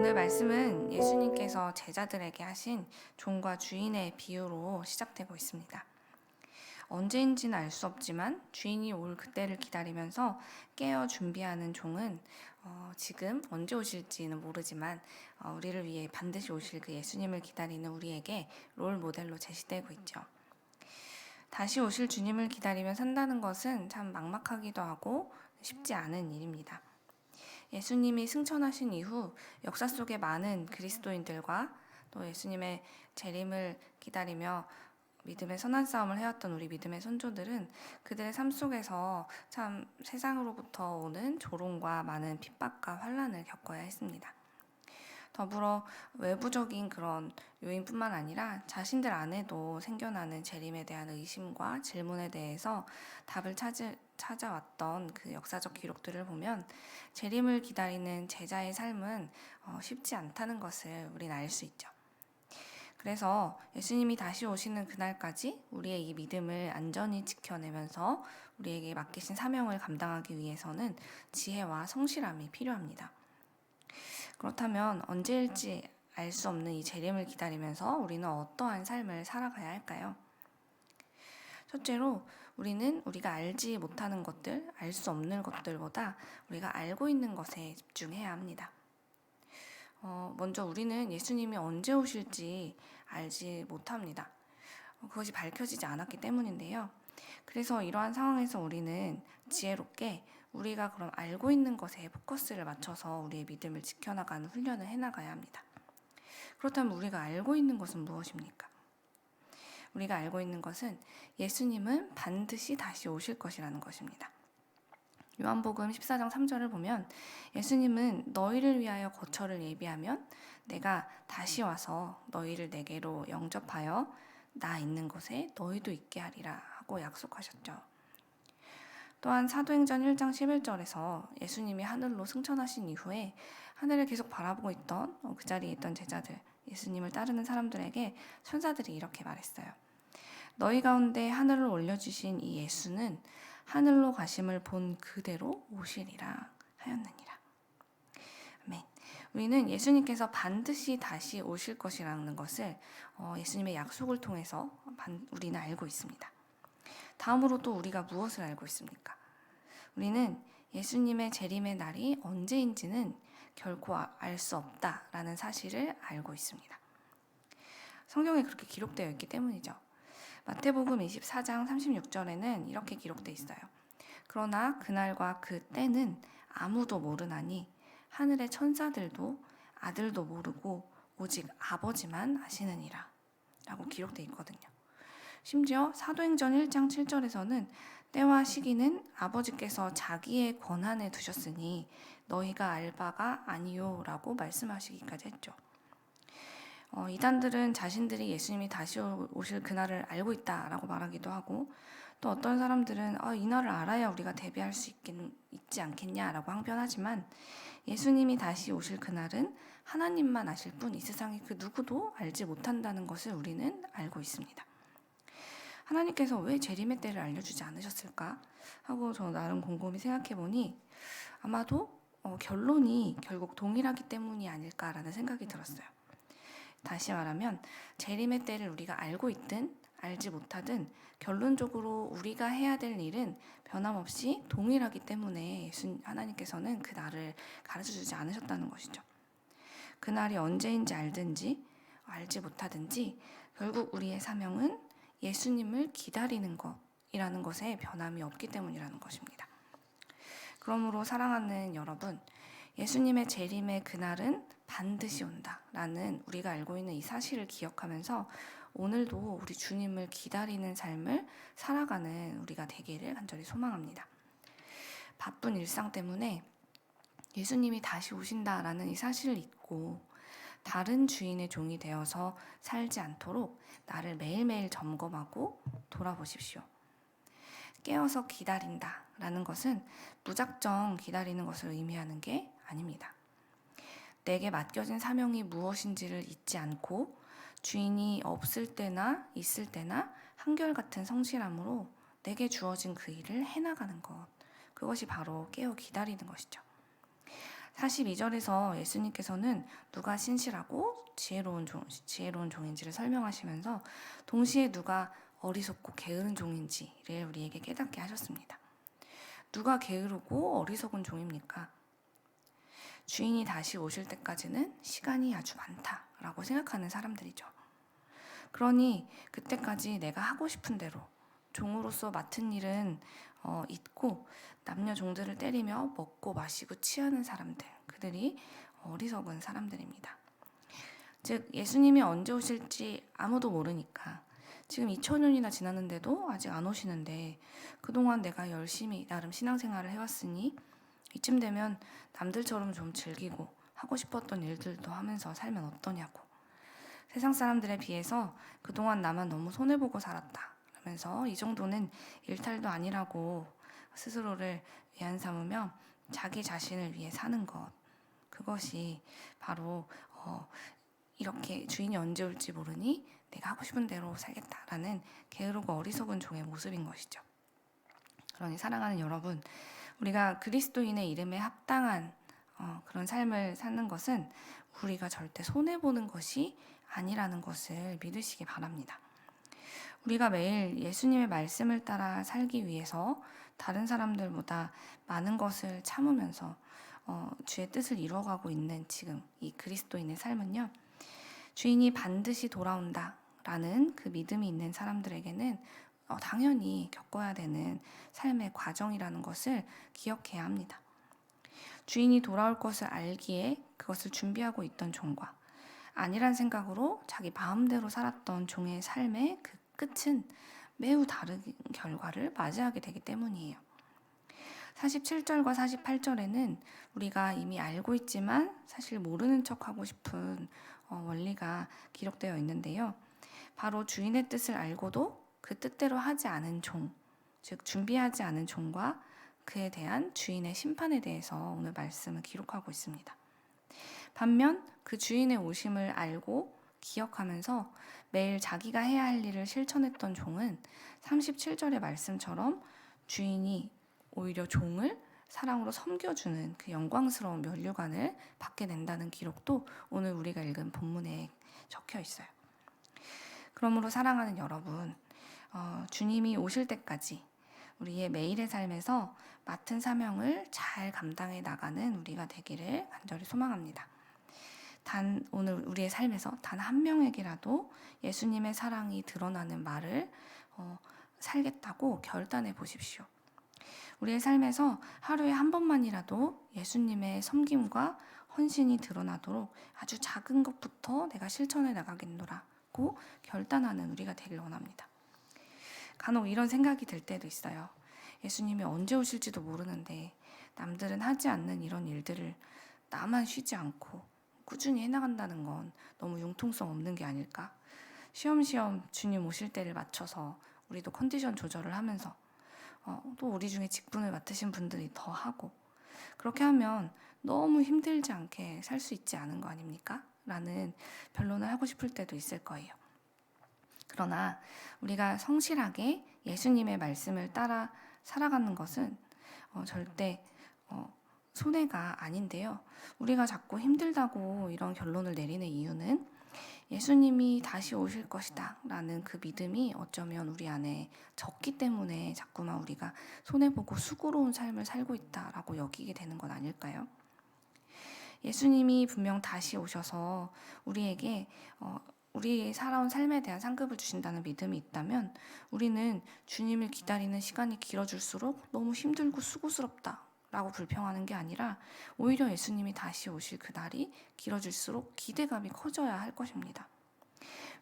오늘 말씀은 예수님께서 제자들에게 하신 종과 주인의 비유로 시작되고 있습니다. 언제인지는 알 수 없지만 주인이 올 그때를 기다리면서 깨어 준비하는 종은 지금 언제 오실지는 모르지만 우리를 위해 반드시 오실 그 예수님을 기다리는 우리에게 롤 모델로 제시되고 있죠. 다시 오실 주님을 기다리며 산다는 것은 참 막막하기도 하고 쉽지 않은 일입니다. 예수님이 승천하신 이후 역사 속에 많은 그리스도인들과 또 예수님의 재림을 기다리며 믿음의 선한 싸움을 해왔던 우리 믿음의 선조들은 그들의 삶 속에서 참 세상으로부터 오는 조롱과 많은 핍박과 환난을 겪어야 했습니다. 더불어 외부적인 그런 요인뿐만 아니라 자신들 안에도 생겨나는 재림에 대한 의심과 질문에 대해서 답을 찾아왔던 그 역사적 기록들을 보면 재림을 기다리는 제자의 삶은 쉽지 않다는 것을 우리는 알 수 있죠. 그래서 예수님이 다시 오시는 그날까지 우리의 이 믿음을 안전히 지켜내면서 우리에게 맡기신 사명을 감당하기 위해서는 지혜와 성실함이 필요합니다. 그렇다면 언제일지 알 수 없는 이 재림을 기다리면서 우리는 어떠한 삶을 살아가야 할까요? 첫째로 우리는 우리가 알지 못하는 것들, 알 수 없는 것들보다 우리가 알고 있는 것에 집중해야 합니다. 먼저 우리는 예수님이 언제 오실지 알지 못합니다. 그것이 밝혀지지 않았기 때문인데요. 그래서 이러한 상황에서 우리는 지혜롭게 우리가 그럼 알고 있는 것에 포커스를 맞춰서 우리의 믿음을 지켜나가는 훈련을 해나가야 합니다. 그렇다면 우리가 알고 있는 것은 무엇입니까? 우리가 알고 있는 것은 예수님은 반드시 다시 오실 것이라는 것입니다. 요한복음 14장 3절을 보면 예수님은 너희를 위하여 거처를 예비하면 내가 다시 와서 너희를 내게로 영접하여 나 있는 곳에 너희도 있게 하리라 하고 약속하셨죠. 또한 사도행전 1장 11절에서 예수님이 하늘로 승천하신 이후에 하늘을 계속 바라보고 있던 그 자리에 있던 제자들, 예수님을 따르는 사람들에게 천사들이 이렇게 말했어요. 너희 가운데 하늘을 올려주신 이 예수는 하늘로 가심을 본 그대로 오시리라 하였느니라. 아멘. 우리는 예수님께서 반드시 다시 오실 것이라는 것을 예수님의 약속을 통해서 우리는 알고 있습니다. 다음으로 또 우리가 무엇을 알고 있습니까? 우리는 예수님의 재림의 날이 언제인지는 결코 알 수 없다라는 사실을 알고 있습니다. 성경에 그렇게 기록되어 있기 때문이죠. 마태복음 24장 36절에는 이렇게 기록되어 있어요. 그러나 그날과 그 때는 아무도 모르나니 하늘의 천사들도 아들도 모르고 오직 아버지만 아시느니라 라고 기록되어 있거든요. 심지어 사도행전 1장 7절에서는 때와 시기는 아버지께서 자기의 권한에 두셨으니 너희가 알 바가 아니요 라고 말씀하시기까지 했죠. 이단들은 자신들이 예수님이 다시 오실 그날을 알고 있다라고 말하기도 하고 또 어떤 사람들은 이 날을 알아야 우리가 대비할 수 있지 않겠냐라고 항변하지만 예수님이 다시 오실 그날은 하나님만 아실 뿐 이 세상에 그 누구도 알지 못한다는 것을 우리는 알고 있습니다. 하나님께서 왜 재림의 때를 알려주지 않으셨을까 하고 저 나름 곰곰이 생각해보니 아마도 결론이 결국 동일하기 때문이 아닐까라는 생각이 들었어요. 다시 말하면 재림의 때를 우리가 알고 있든 알지 못하든 결론적으로 우리가 해야 될 일은 변함없이 동일하기 때문에 하나님께서는 그 날을 가르쳐주지 않으셨다는 것이죠. 그 날이 언제인지 알든지 알지 못하든지 결국 우리의 사명은 예수님을 기다리는 것이라는 것에 변함이 없기 때문이라는 것입니다. 그러므로 사랑하는 여러분, 예수님의 재림의 그날은 반드시 온다라는 우리가 알고 있는 이 사실을 기억하면서 오늘도 우리 주님을 기다리는 삶을 살아가는 우리가 되기를 간절히 소망합니다. 바쁜 일상 때문에 예수님이 다시 오신다라는 이 사실을 잊고 다른 주인의 종이 되어서 살지 않도록 나를 매일매일 점검하고 돌아보십시오. 깨어서 기다린다라는 것은 무작정 기다리는 것을 의미하는 게 아닙니다. 내게 맡겨진 사명이 무엇인지를 잊지 않고 주인이 없을 때나 있을 때나 한결같은 성실함으로 내게 주어진 그 일을 해나가는 것, 그것이 바로 깨어 기다리는 것이죠. 42절에서 예수님께서는 누가 신실하고 지혜로운 종인지를 설명하시면서 동시에 누가 어리석고 게으른 종인지를 우리에게 깨닫게 하셨습니다. 누가 게으르고 어리석은 종입니까? 주인이 다시 오실 때까지는 시간이 아주 많다라고 생각하는 사람들이죠. 그러니 그때까지 내가 하고 싶은 대로 종으로서 맡은 일은 잊고 남녀 종들을 때리며 먹고 마시고 취하는 사람들, 그들이 어리석은 사람들입니다. 즉 예수님이 언제 오실지 아무도 모르니까 지금 2000년이나 지났는데도 아직 안 오시는데 그동안 내가 열심히 나름 신앙생활을 해왔으니 이쯤 되면 남들처럼 좀 즐기고 하고 싶었던 일들도 하면서 살면 어떠냐고. 세상 사람들에 비해서 그동안 나만 너무 손해보고 살았다 그러면서 이 정도는 일탈도 아니라고 스스로를 위안 삼으며 자기 자신을 위해 사는 것, 그것이 바로 이렇게 주인이 언제 올지 모르니 내가 하고 싶은 대로 살겠다라는 게으르고 어리석은 종의 모습인 것이죠. 그러니 사랑하는 여러분, 우리가 그리스도인의 이름에 합당한 그런 삶을 사는 것은 우리가 절대 손해보는 것이 아니라는 것을 믿으시기 바랍니다. 우리가 매일 예수님의 말씀을 따라 살기 위해서 다른 사람들보다 많은 것을 참으면서 주의 뜻을 이루어가고 있는 지금 이 그리스도인의 삶은요, 주인이 반드시 돌아온다라는 그 믿음이 있는 사람들에게는 당연히 겪어야 되는 삶의 과정이라는 것을 기억해야 합니다. 주인이 돌아올 것을 알기에 그것을 준비하고 있던 종과 아니란 생각으로 자기 마음대로 살았던 종의 삶의 그 끝은 매우 다른 결과를 맞이하게 되기 때문이에요. 47절과 48절에는 우리가 이미 알고 있지만 사실 모르는 척하고 싶은 원리가 기록되어 있는데요. 바로 주인의 뜻을 알고도 그 뜻대로 하지 않은 종, 즉 준비하지 않은 종과 그에 대한 주인의 심판에 대해서 오늘 말씀을 기록하고 있습니다. 반면 그 주인의 오심을 알고 기억하면서 매일 자기가 해야 할 일을 실천했던 종은 37절의 말씀처럼 주인이 오히려 종을 사랑으로 섬겨주는 그 영광스러운 면류관을 받게 된다는 기록도 오늘 우리가 읽은 본문에 적혀 있어요. 그러므로 사랑하는 여러분, 주님이 오실 때까지 우리의 매일의 삶에서 맡은 사명을 잘 감당해 나가는 우리가 되기를 간절히 소망합니다. 오늘 우리의 삶에서 단 한 명에게라도 예수님의 사랑이 드러나는 말을 살겠다고 결단해 보십시오. 우리의 삶에서 하루에 한 번만이라도 예수님의 섬김과 헌신이 드러나도록 아주 작은 것부터 내가 실천해 나가겠노라고 결단하는 우리가 되길 원합니다. 간혹 이런 생각이 들 때도 있어요. 예수님이 언제 오실지도 모르는데 남들은 하지 않는 이런 일들을 나만 쉬지 않고 꾸준히 해나간다는 건 너무 융통성 없는 게 아닐까? 쉬엄쉬엄 주님 오실 때를 맞춰서 우리도 컨디션 조절을 하면서 또 우리 중에 직분을 맡으신 분들이 더 하고 그렇게 하면 너무 힘들지 않게 살 수 있지 않은 거 아닙니까? 라는 변론을 하고 싶을 때도 있을 거예요. 그러나 우리가 성실하게 예수님의 말씀을 따라 살아가는 것은 절대 손해가 아닌데요. 우리가 자꾸 힘들다고 이런 결론을 내리는 이유는 예수님이 다시 오실 것이다 라는 그 믿음이 어쩌면 우리 안에 적기 때문에 자꾸만 우리가 손해보고 수고로운 삶을 살고 있다라고 여기게 되는 건 아닐까요? 예수님이 분명 다시 오셔서 우리에게 우리의 살아온 삶에 대한 상급을 주신다는 믿음이 있다면 우리는 주님을 기다리는 시간이 길어질수록 너무 힘들고 수고스럽다 라고 불평하는 게 아니라 오히려 예수님이 다시 오실 그 날이 길어질수록 기대감이 커져야 할 것입니다.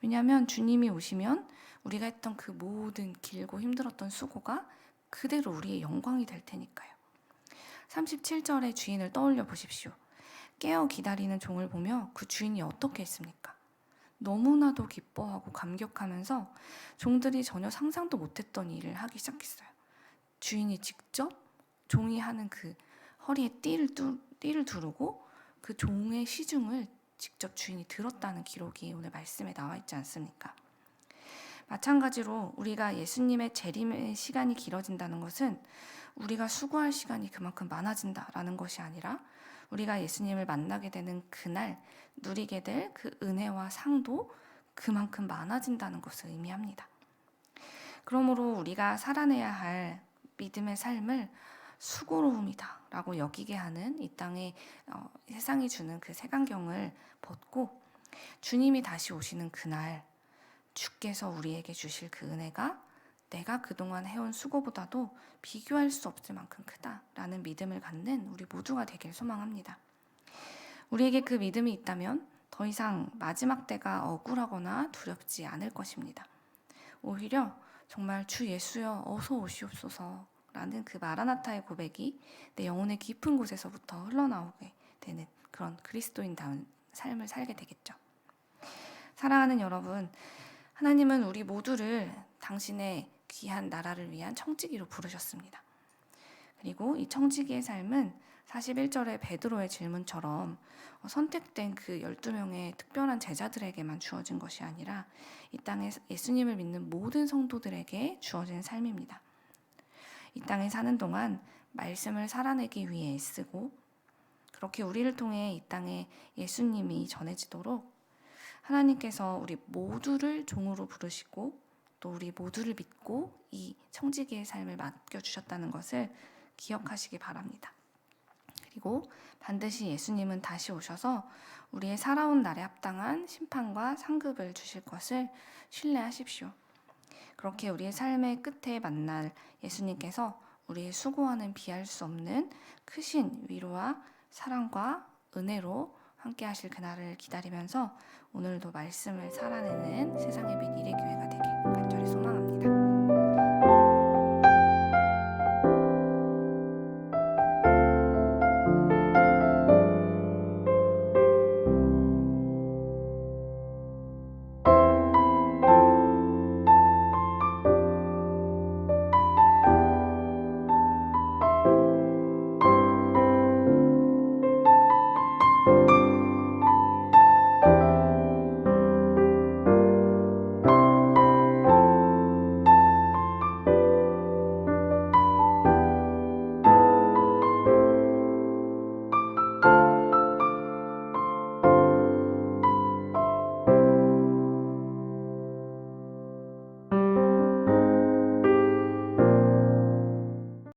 왜냐하면 주님이 오시면 우리가 했던 그 모든 길고 힘들었던 수고가 그대로 우리의 영광이 될 테니까요. 37절의 주인을 떠올려 보십시오. 깨어 기다리는 종을 보며 그 주인이 어떻게 했습니까? 너무나도 기뻐하고 감격하면서 종들이 전혀 상상도 못했던 일을 하기 시작했어요. 주인이 직접 종이 하는 그 허리에 띠를 두르고 그 종의 시중을 직접 주인이 들었다는 기록이 오늘 말씀에 나와 있지 않습니까? 마찬가지로 우리가 예수님의 재림의 시간이 길어진다는 것은 우리가 수고할 시간이 그만큼 많아진다라는 것이 아니라 우리가 예수님을 만나게 되는 그날 누리게 될 그 은혜와 상도 그만큼 많아진다는 것을 의미합니다. 그러므로 우리가 살아내야 할 믿음의 삶을 수고로움이다 라고 여기게 하는 이 땅의 세상이 주는 그 색안경을 벗고 주님이 다시 오시는 그날 주께서 우리에게 주실 그 은혜가 내가 그동안 해온 수고보다도 비교할 수 없을 만큼 크다라는 믿음을 갖는 우리 모두가 되길 소망합니다. 우리에게 그 믿음이 있다면 더 이상 마지막 때가 억울하거나 두렵지 않을 것입니다. 오히려 정말 주 예수여 어서 오시옵소서 라는 그 마라나타의 고백이 내 영혼의 깊은 곳에서부터 흘러나오게 되는 그런 그리스도인다운 삶을 살게 되겠죠. 사랑하는 여러분, 하나님은 우리 모두를 당신의 귀한 나라를 위한 청지기로 부르셨습니다. 그리고 이 청지기의 삶은 41절의 베드로의 질문처럼 선택된 그 12명의 특별한 제자들에게만 주어진 것이 아니라 이 땅에 예수님을 믿는 모든 성도들에게 주어진 삶입니다. 이 땅에 사는 동안 말씀을 살아내기 위해 애쓰고 그렇게 우리를 통해 이 땅에 예수님이 전해지도록 하나님께서 우리 모두를 종으로 부르시고 또 우리 모두를 믿고 이 청지기의 삶을 맡겨주셨다는 것을 기억하시기 바랍니다. 그리고 반드시 예수님은 다시 오셔서 우리의 살아온 날에 합당한 심판과 상급을 주실 것을 신뢰하십시오. 그렇게 우리의 삶의 끝에 만날 예수님께서 우리의 수고와는 비할 수 없는 크신 위로와 사랑과 은혜로 함께 하실 그날을 기다리면서 오늘도 말씀을 살아내는 세상의 101의 교회가 되길 간절히 소망합니다.